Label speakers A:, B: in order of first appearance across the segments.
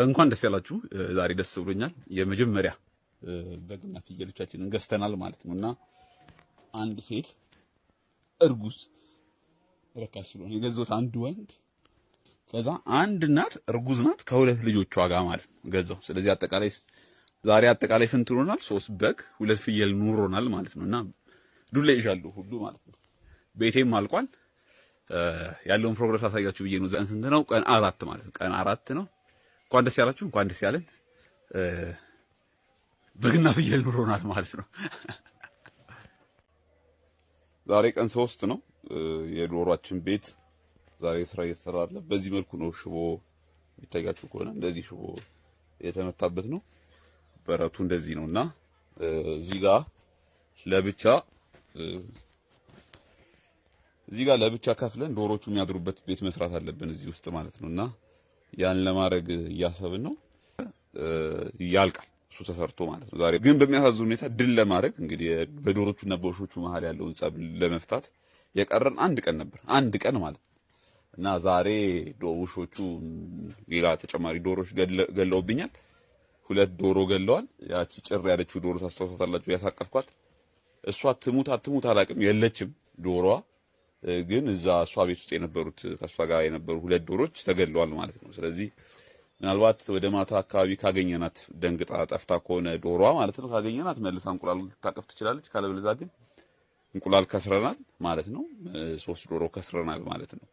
A: እንኳን ደስ ያላችሁ። ዛሬ ደስ ብሎኛል። የመጀመሪያ በግና ፍየሎቻችንን ገዝተናል ማለት ነውና አንድ ሴት እርጉዝ ረካሽ ስለሆነ የገዛሁት አንድ ወንድ ከዛ አንድ እናት እርጉዝ ናት ከሁለት ልጆቿ ጋር ማለት ነው ገዛው። ስለዚህ አጠቃላይ ዛሬ አጠቃላይ ስንት ሆኖናል? 3 በግ 2 ፍየል ኑሮናል ማለት ነውና ዱላ ይዣለሁ ሁሉ ማለት ነው። ቤቴም አልቋል። ያለውን ፕሮግረስ አሳያችሁ ብዬ ነው። ስንት ነው? ቀን 4 ማለት ነው። ቀን 4 ነው። እንኳን ደስ ያላችሁ፣ እንኳን ደስ ያለን። በግና ፍየል ኑሮናል ማለት ነው። ዛሬ ቀን 3 ነው። የዶሮአችን ቤት ዛሬ ስራ እየተሰራ አለ። በዚህ መልኩ ነው ሽቦ የሚታያችሁ ከሆነ እንደዚህ ሽቦ የተመታበት ነው። በረቱ እንደዚህ ነውና እዚህ ጋር ለብቻ ከፍለን ዶሮቹ የሚያድሩበት ቤት መስራት አለብን እዚህ ውስጥ ማለት ነውና ያን ለማድረግ እያሰብን ነው። ያልቃል እሱ ተሰርቶ ማለት ነው። ዛሬ ግን በሚያሳዝን ሁኔታ ድል ለማድረግ እንግዲህ በዶሮቹና በውሾቹ መሀል ያለውን ጸብ ለመፍታት የቀረን አንድ ቀን ነበር። አንድ ቀን ማለት ነው። እና ዛሬ ውሾቹ ሌላ ተጨማሪ ዶሮች ገለውብኛል። 2 ዶሮ ገለዋል። ያቺ ጭር ያለችው ዶሮ ታስታውሳታላችሁ? ያሳቀፍኳት እሷ ትሙት አትሙት አላውቅም፣ የለችም ዶሮዋ። ግን እዛ እሷ ቤት ውስጥ የነበሩት ከሷ ጋር የነበሩ 2 ዶሮች ተገለዋል ማለት ነው። ስለዚህ ምናልባት ወደ ማታ አካባቢ ካገኘናት ደንግጣ ጠፍታ ከሆነ ዶሮዋ ማለት ነው ካገኘናት መልሳ እንቁላል ልታቀፍ ትችላለች። ካለበለዚያ ግን እንቁላል ከስረናል ማለት ነው። 3 ዶሮ ከስረናል ማለት ነው።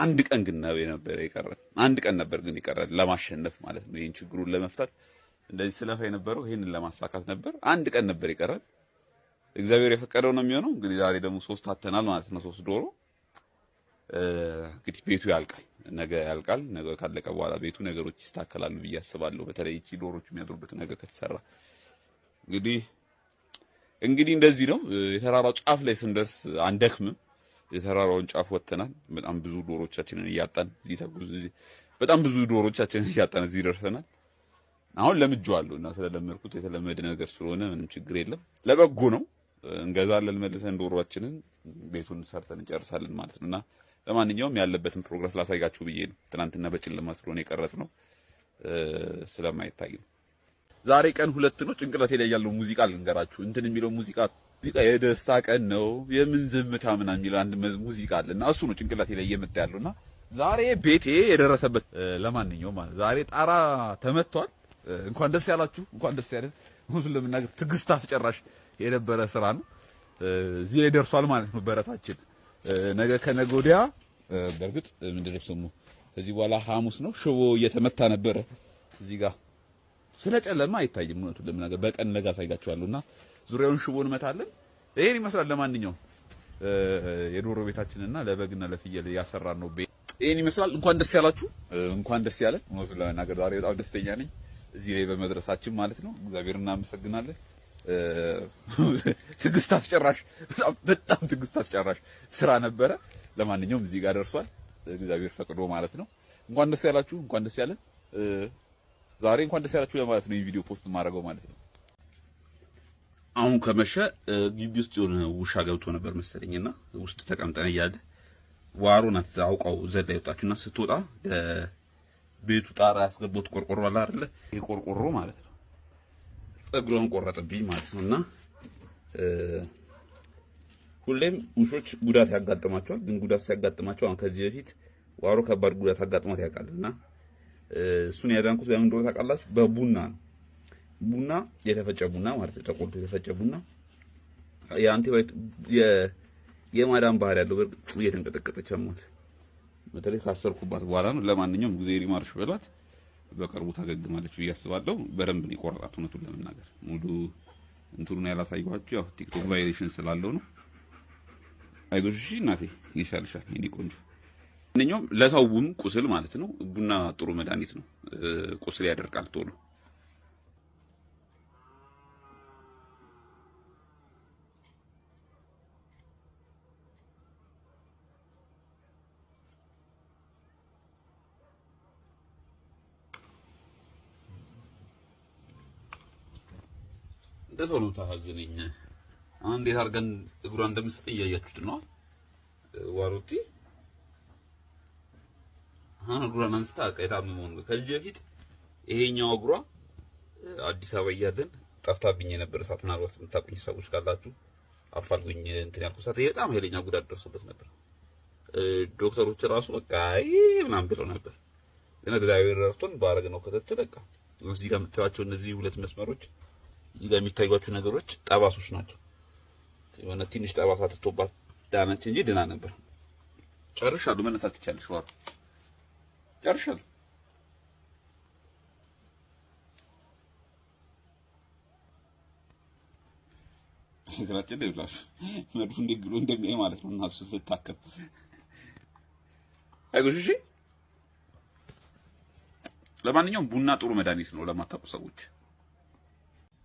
A: አንድ ቀን ግን ነበር የቀረን። አንድ ቀን ነበር ግን የቀረን ለማሸነፍ ማለት ነው። ይሄን ችግሩን ለመፍታት እንደዚህ ስለፋ የነበረው ይሄንን ለማሳካት ነበር። አንድ ቀን ነበር የቀረን። እግዚአብሔር የፈቀደው ነው የሚሆነው። እንግዲህ ዛሬ ደግሞ 3 አተናል ማለት ነው። 3 ዶሮ እንግዲህ ቤቱ ያልቃል፣ ነገ ያልቃል። ነገ ካለቀ በኋላ ቤቱ ነገሮች ይስተካከላሉ ብዬ አስባለሁ። በተለይ እቺ ዶሮቹ የሚያድሩበት ነገር ከተሰራ እንግዲህ እንደዚህ ነው። የተራራው ጫፍ ላይ ስንደርስ አንደክምም። የተራራውን ጫፍ ወጥተናል። በጣም ብዙ ዶሮቻችንን እያጣን በጣም ብዙ ዶሮቻችንን እያጣን እዚህ ደርሰናል። አሁን ለምጄዋለሁ እና ስለለመድኩት የተለመደ ነገር ስለሆነ ምንም ችግር የለም። ለበጎ ነው። እንገዛለን መልሰን ዶሮአችንን ቤቱን ሰርተን እንጨርሳለን ማለት ነውና ለማንኛውም ያለበትን ፕሮግረስ ላሳያችሁ ብዬ ነው። ትናንትና በጨለማ ስለሆነ የቀረጽ ነው ስለማይታይ ነው። ዛሬ ቀን 2 ነው። ጭንቅላቴ ላይ ያለው ሙዚቃ ልንገራችሁ። እንትን የሚለው ሙዚቃ የደስታ ቀን ነው የምን ዝምታ ምናምን የሚለው አንድ ሙዚቃ አለና እሱ ነው ጭንቅላቴ ላይ እየመጣ ያለውና ዛሬ ቤቴ የደረሰበት ለማንኛውም ማለት ዛሬ ጣራ ተመቷል። እንኳን ደስ ያላችሁ፣ እንኳን ደስ ያለን። ሁሉም ለምናገር ትግስት አስጨራሽ የነበረ ስራ ነው። እዚህ ላይ ደርሷል ማለት ነው በረታችን። ነገ ከነገ ወዲያ በእርግጥ ምንድን ነው ስሙ ከዚህ በኋላ ሐሙስ ነው። ሽቦ እየተመታ ነበረ እዚህ ጋር ስለጨለማ አይታይም። እውነቱን ለምናገር በቀን ነገ አሳይጋችኋለሁና ዙሪያውን ሽቦ እንመታለን። ይሄን ይመስላል። ለማንኛውም የዶሮ ቤታችንና ለበግና ለፍየል ያሰራን ነው ቤት ይሄን ይመስላል። እንኳን ደስ ያላችሁ፣ እንኳን ደስ ያለን። እውነቱን ለመናገር ዛሬ በጣም ደስተኛ ነኝ እዚህ ላይ በመድረሳችን ማለት ነው። እግዚአብሔር እናመሰግናለን። ትግስት አስጨራሽ በጣም ትግስት አስጨራሽ ስራ ነበረ። ለማንኛውም እዚህ ጋር ደርሷል እግዚአብሔር ፈቅዶ ማለት ነው። እንኳን ደስ ያላችሁ፣ እንኳን ደስ ያለን። ዛሬ እንኳን ደስ ያላችሁ ለማለት ነው ይሄ ቪዲዮ ፖስት ማድረገው ማለት ነው። አሁን ከመሸ ግቢ ውስጥ የሆነ ውሻ ገብቶ ነበር መሰለኝና ውስጥ ተቀምጠን እያለ ዋሮ ናት አውቃው ዘላ ይወጣችሁና ስትወጣ ቤቱ ጣራ ያስገቡት ቆርቆሮ አለ አይደለ? ይሄ ቆርቆሮ ማለት ነው እግሯን ቆረጠብኝ ማለት ነውና ሁሌም ውሾች ጉዳት ያጋጥማቸዋል። ግን ጉዳት ሲያጋጥማቸው አሁን ከዚህ በፊት ዋሮ ከባድ ጉዳት አጋጥሟት ያውቃልና እሱን ያዳንኩት በምን እንደሆነ ታውቃላችሁ? በቡና ነው። ቡና የተፈጨ ቡና ማለት ነው። ተቆልቶ የተፈጨ ቡና የአንቲባዮቲክ የማዳን ባህሪ ያለው በርግጥ እየተንቀጠቀጠች አሟት። በተለይ ካሰርኩባት በኋላ ነው። ለማንኛውም ጊዜ ሪማርሽ በሏት በቅርቡ ታገግማለች ብዬ አስባለሁ። በደንብ ነው የቆረጣት እውነቱን ለመናገር ሙሉ እንትሩን ያላሳየኋችሁ ያው ቲክቶክ ቫይሬሽን ስላለው ነው። አይዞሽ እሺ እናቴ ይሻልሻል የኔ ቆንጆ። ማንኛውም ለሰውም ቁስል ማለት ነው ቡና ጥሩ መድኃኒት ነው። ቁስል ያደርቃል ቶሎ። እንደሰው ነው ታhazነኝ። እንዴት አድርገን እግሯን እንደምስጥ እያያችሁት ነው ዋሮቲ። እግሯን አንስታ የታመመውን ከዚህ በፊት ይሄኛው እግሯ አዲስ አበባ እያለን ጠፍታብኝ የነበረ ሰዓት ምናልባት የምታውቁኝ ሰዎች ካላችሁ አፋልጉኝ። እንትን ያልኩት ሰዓት በጣም ኃይለኛ ጉዳት ደርሶበት ነበር። ዶክተሮች ራሱ በቃ ምናምን ብለው ነበር። ግን እግዚአብሔር ረድቶን ባረግነው ክትትል በቃ እዚህ ጋር የምታዩዋቸው እነዚህ ሁለት መስመሮች እዚህ ጋር የሚታዩዋቸው ነገሮች ጠባሶች ናቸው። የሆነ ትንሽ ጠባሳ ትቶባት ዳነች እንጂ ድና ነበር። ጨርሻለሁ። መነሳት ትቻለሽ። ዋው ጨርሻለሁ። እግራችን ላይ ብላሽ መድፉ እንደግሎ እንደሚያይ ማለት ነው። እና እሱ ልታከም አይዞሽ እሺ። ለማንኛውም ቡና ጥሩ መድኃኒት ነው ለማታውቁ ሰዎች።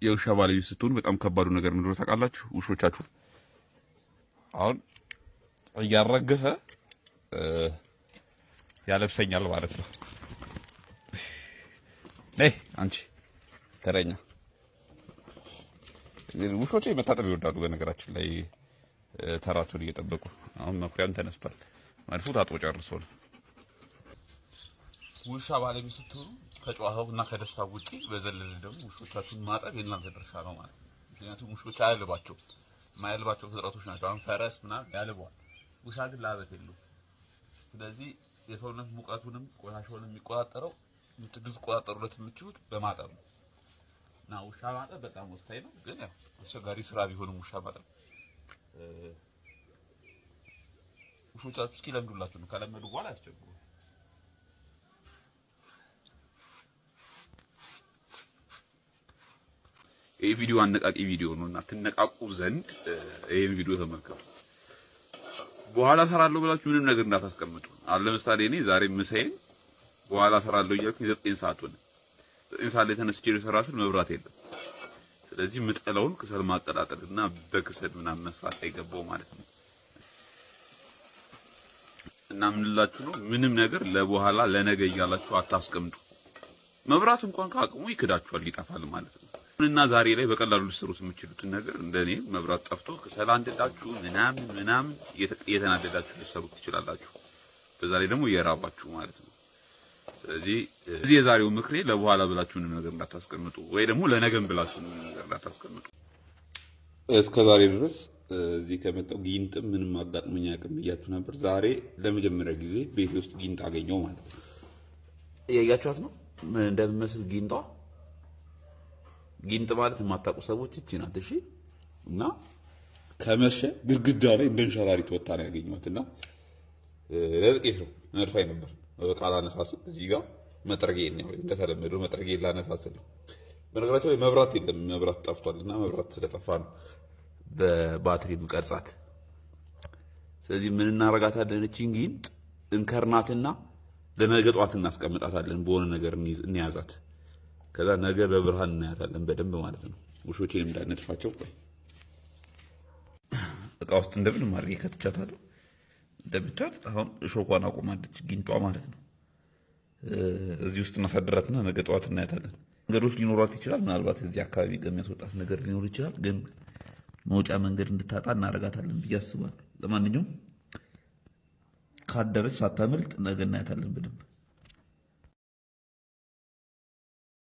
A: የውሻ ባለቤት ስትሆኑ በጣም ከባዱ ነገር ምንድን ነው ታውቃላችሁ? ውሾቻችሁ አሁን እያረገፈ ያለብሰኛል ማለት ነው። ነይ አንቺ ተረኛ። ውሾቼ መታጠብ ይወዳሉ። በነገራችን ላይ ተራቸውን እየጠበቁ አሁን መኩሪያም ተነስቷል። መድፉ ታጥቦ ጨርሶ ነው። ውሻ ባለቤት ስትሆኑ ከጨዋታው እና ከደስታው ውጪ በዘለለ ደግሞ ውሾቻችሁን ማጠብ የእናንተ ድርሻ ነው ማለት ነው። ምክንያቱም ውሾች አያልባቸውም። የማያልባቸው ፍጥረቶች ናቸው። አሁን ፈረስ ምናምን ያልበዋል። ውሻ ግን ላበት የለውም። ስለዚህ የሰውነት ሙቀቱንም ቆሻሻውንም የሚቆጣጠረው ልትቆጣጠሩለት የምትችሉት በማጠብ ነው። እና ውሻ ማጠብ በጣም ወሳኝ ነው። ግን ያው አስቸጋሪ ስራ ቢሆንም ውሻ ማጠብ ውሾቻችሁ እስኪለምዱላችሁ ነው። ከለመዱ በኋላ ያስቸግሩ። ይህ ቪዲዮ አነቃቂ ቪዲዮ ነው እና ትነቃቁ ዘንድ ይሄን ቪዲዮ ተመልከቱ። በኋላ ሰራለሁ ብላችሁ ምንም ነገር እንዳታስቀምጡ። አሁን ለምሳሌ እኔ ዛሬ ምሳዬን በኋላ ሰራለሁ እያልኩ 9 ሰዓት ሆነ። 9 ሰዓት ላይ ተነስቼ ልሰራ ስል መብራት የለም። ስለዚህ ምጠላውን ክሰል ማቀጣጠል እና በክሰል ምናምን መስራት አይገባው ማለት ነው። እና ምን ልላችሁ ነው፣ ምንም ነገር ለበኋላ ለነገ እያላችሁ አታስቀምጡ። መብራት እንኳን ከአቅሙ ይክዳችኋል፣ ይጠፋል ማለት ነው። እና ዛሬ ላይ በቀላሉ ልትሰሩት የምትችሉትን ነገር እንደኔ መብራት ጠፍቶ ክሰል አንድዳችሁ ምናምን እየተናደዳችሁ ልትሰሩት ትችላላችሁ። በዛ ላይ ደግሞ እየራባችሁ ማለት ነው። ስለዚህ እዚህ የዛሬው ምክሬ ለበኋላ ብላችሁ ምንም ነገር እንዳታስቀምጡ፣ ወይ ደግሞ ለነገም ብላችሁ ምንም ነገር እንዳታስቀምጡ። እስከ ዛሬ ድረስ እዚህ ከመጣው ጊንጥ ምንም አጋጥሞኝ አያውቅም ብያችሁ ነበር። ዛሬ ለመጀመሪያ ጊዜ ቤቴ ውስጥ ጊንጥ አገኘው ማለት ነው። እያያችኋት ነው ምን እንደምመስል ጊንጧ። ጊንጥ ማለት የማታውቁ ሰዎች እቺ ናት። እሺ። እና ከመሸ ግድግዳ ላይ እንደ እንሸራሪት ወጣ ነው ያገኘኋት። እና ለጥቂት ነው ነድፋኝ ነበር። ቃል አነሳስል እዚህ ጋር መጥረጌን ነው እንደተለመደው መጥረጌን ላነሳስል ነው። በነገራችን ላይ መብራት የለም፣ መብራት ጠፍቷል። እና መብራት ስለጠፋ ነው በባትሪ ቀርጻት። ስለዚህ ምን እናረጋታለን? እቺን ጊንጥ እንከርናትና ለነገ ጧት እናስቀምጣታለን። በሆነ ነገር እንያዛት። ከዛ ነገ በብርሃን እናያታለን በደንብ ማለት ነው። ውሾቼን እንዳነድፋቸው እቃ ውስጥ እንደምንም አድርጌ ከትቻታለሁ። እንደምታዩት አሁን እሾኳን አቁማለች ጊንጧ ማለት ነው። እዚህ ውስጥ እናሳድራትና ነገ ጠዋት እናያታለን። መንገዶች ሊኖሯት ይችላል። ምናልባት እዚህ አካባቢ የሚያስወጣት ነገር ሊኖር ይችላል። ግን መውጫ መንገድ እንድታጣ እናደርጋታለን ብዬ አስባለሁ። ለማንኛውም ካደረች ሳታመልጥ ነገ እናያታለን በደንብ።